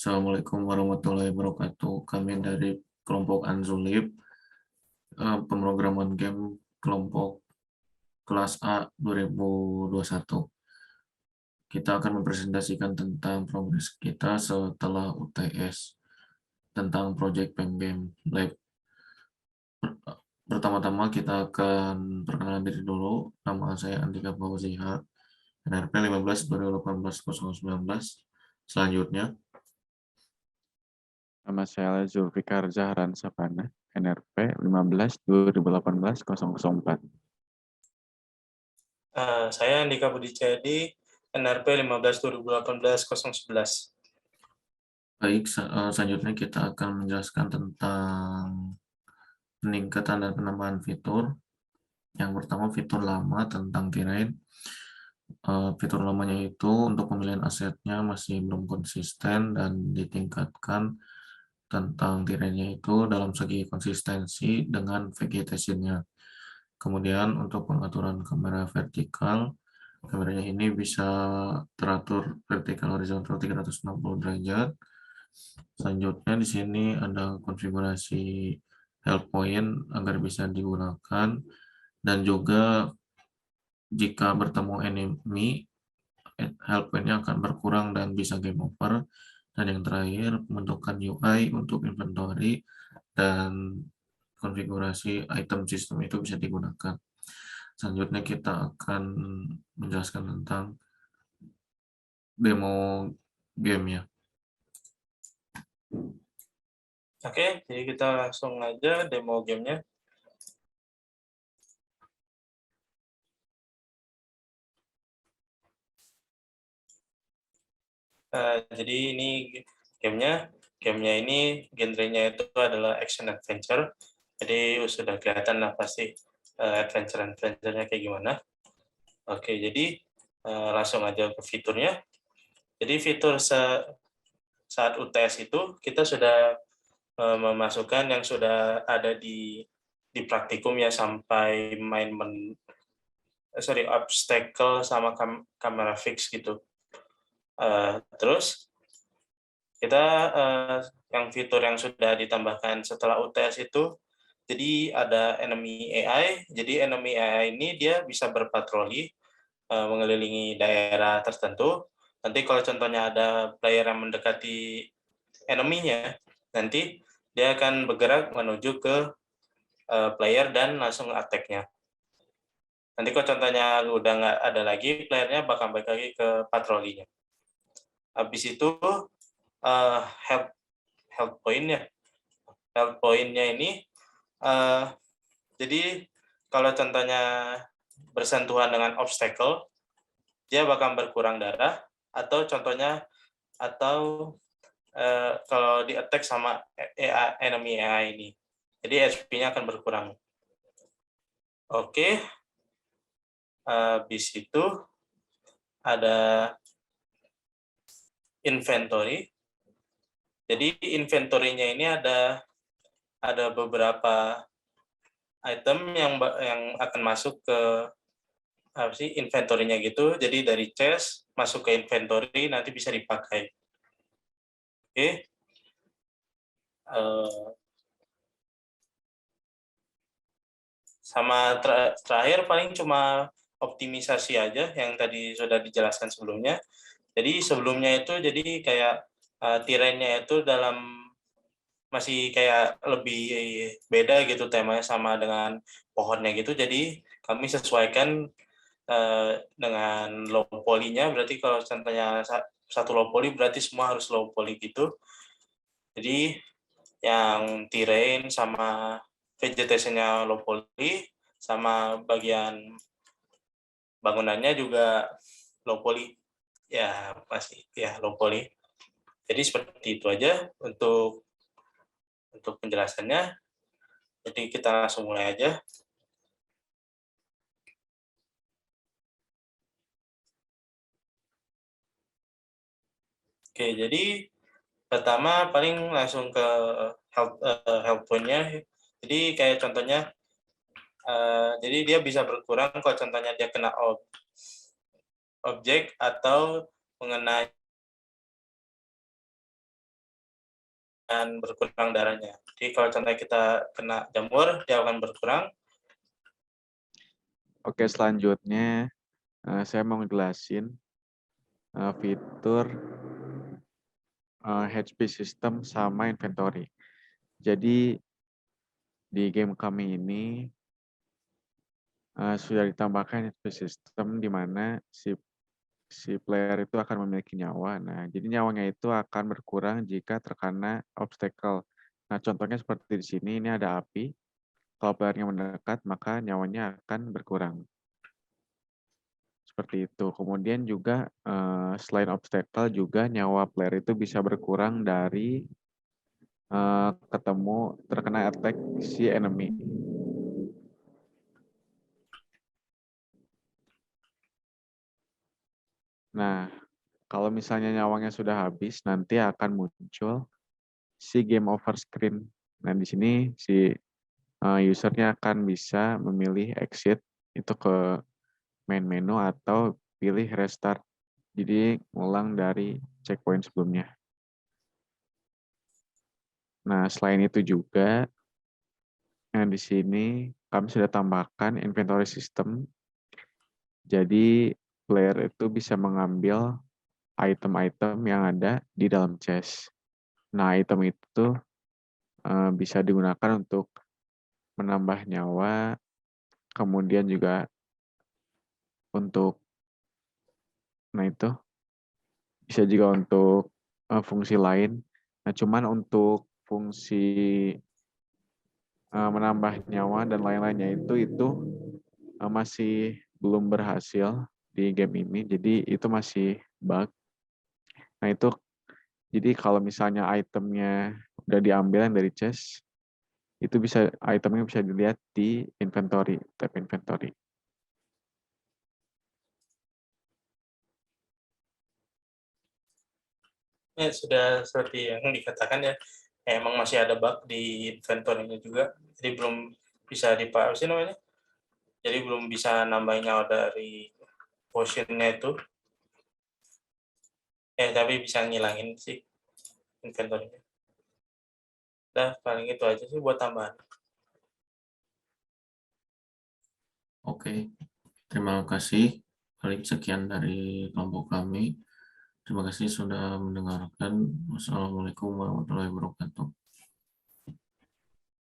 Assalamualaikum warahmatullahi wabarakatuh. Kami dari kelompok Anzulib, pemrograman game kelompok kelas A 2021. Kita akan mempresentasikan tentang progres kita setelah UTS tentang Project Pemgame Lab. Pertama-tama kita akan perkenalan diri dulu. Nama saya Andika Fauziha, NRP 15 2018 019. Selanjutnya, Nama saya Zulfikar Zahran Sapana, NRP 15 2018 004. Saya Andika Budi Cedi, NRP 15 2018 011. baik, selanjutnya kita akan menjelaskan tentang peningkatan dan penambahan fitur. Yang pertama, fitur lama tentang terrain. Fitur lamanya itu untuk pemilihan asetnya masih belum konsisten dan ditingkatkan tentang terrainnya itu dalam segi konsistensi dengan vegetation-nya. Kemudian untuk pengaturan kamera vertikal, kameranya ini bisa teratur vertikal horizontal 360 derajat. Selanjutnya di sini ada konfigurasi health point agar bisa digunakan, dan juga jika bertemu enemy, health point-nya akan berkurang dan bisa game over. Dan yang terakhir, pembentukan UI untuk inventory dan konfigurasi item system itu bisa digunakan. Selanjutnya kita akan menjelaskan tentang demo game-nya. Oke, jadi kita langsung aja demo gamenya. Jadi ini gamenya ini genrenya itu adalah action adventure. Jadi sudah kelihatan lah pasti adventure-nya kayak gimana. Oke, jadi langsung aja ke fiturnya. Jadi fitur saat UTS itu kita sudah memasukkan yang sudah ada di praktikum ya, sampai main obstacle sama kamera fix gitu. Terus kita yang fitur yang sudah ditambahkan setelah UTS itu, jadi ada enemy AI. Jadi enemy AI ini dia bisa berpatroli mengelilingi daerah tertentu. Nanti kalau contohnya ada player yang mendekati enemy-nya, nanti dia akan bergerak menuju ke player dan langsung attack-nya. Nanti kalau contohnya udah nggak ada lagi, playernya bakal balik lagi ke patrolinya. Habis itu health point-nya. Health point-nya ini, jadi kalau contohnya bersentuhan dengan obstacle, dia bakal berkurang darah, atau contohnya, kalau di attack sama enemy AI ini. Jadi HP-nya akan berkurang. Oke. Habis itu ada inventory. Jadi inventory-nya ini ada beberapa item yang akan masuk ke inventory-nya gitu. Jadi dari chest masuk ke inventory, nanti bisa dipakai. Oke. Sama terakhir paling cuma optimisasi aja yang tadi sudah dijelaskan sebelumnya. Jadi sebelumnya itu jadi kayak terrainnya itu masih kayak lebih beda gitu temanya sama dengan pohonnya gitu. Jadi kami sesuaikan dengan low poly-nya. Berarti kalau contohnya satu low poly berarti semua harus low poly gitu. Jadi yang terrain sama vegetation-nya low poly, sama bagian bangunannya juga low poly. Ya, masih ya low poly. Jadi seperti itu aja untuk penjelasannya. Jadi kita langsung mulai aja. Oke, jadi pertama paling langsung ke health point-nya. Jadi kayak contohnya, jadi dia bisa berkurang kalau contohnya dia kena objek atau mengenai berkurang darahnya. Jadi kalau contohnya kita kena jamur, dia akan berkurang. Oke, selanjutnya saya mau ngejelasin fitur HP system sama inventory. Jadi di game kami ini sudah ditambahkan HP system di mana si player itu akan memiliki nyawa. Nah, jadi nyawanya itu akan berkurang jika terkena obstacle. Nah, contohnya seperti di sini, ini ada api. Kalau playernya mendekat, maka nyawanya akan berkurang. Seperti itu. Kemudian juga selain obstacle juga nyawa player itu bisa berkurang dari terkena attack si enemy. Nah, kalau misalnya nyawanya sudah habis, nanti akan muncul si game over screen. Nah, di sini si usernya akan bisa memilih exit itu ke main menu atau pilih restart. Jadi ngulang dari checkpoint sebelumnya. Nah, selain itu juga di sini kami sudah tambahkan inventory system. Jadi player itu bisa mengambil item-item yang ada di dalam chest. Nah, item itu bisa digunakan untuk menambah nyawa, kemudian juga untuk, nah itu bisa juga untuk fungsi lain. Nah, cuman untuk fungsi menambah nyawa dan lain-lainnya itu masih belum berhasil di game ini. Jadi itu masih bug. Nah, itu jadi kalau misalnya itemnya udah diambil yang dari chest, itu itemnya bisa dilihat di inventory, tab inventory. Ya, sudah seperti yang dikatakan ya, emang masih ada bug di inventory-nya juga. Jadi belum bisa jadi belum bisa nambahin nyawa dari potion-nya itu. Tapi bisa ngilangin sih inventory-nya. Nah, paling itu aja sih buat tambahan. Oke, terima kasih. Paling sekian dari kelompok kami. Terima kasih sudah mendengarkan. Wassalamualaikum warahmatullahi wabarakatuh.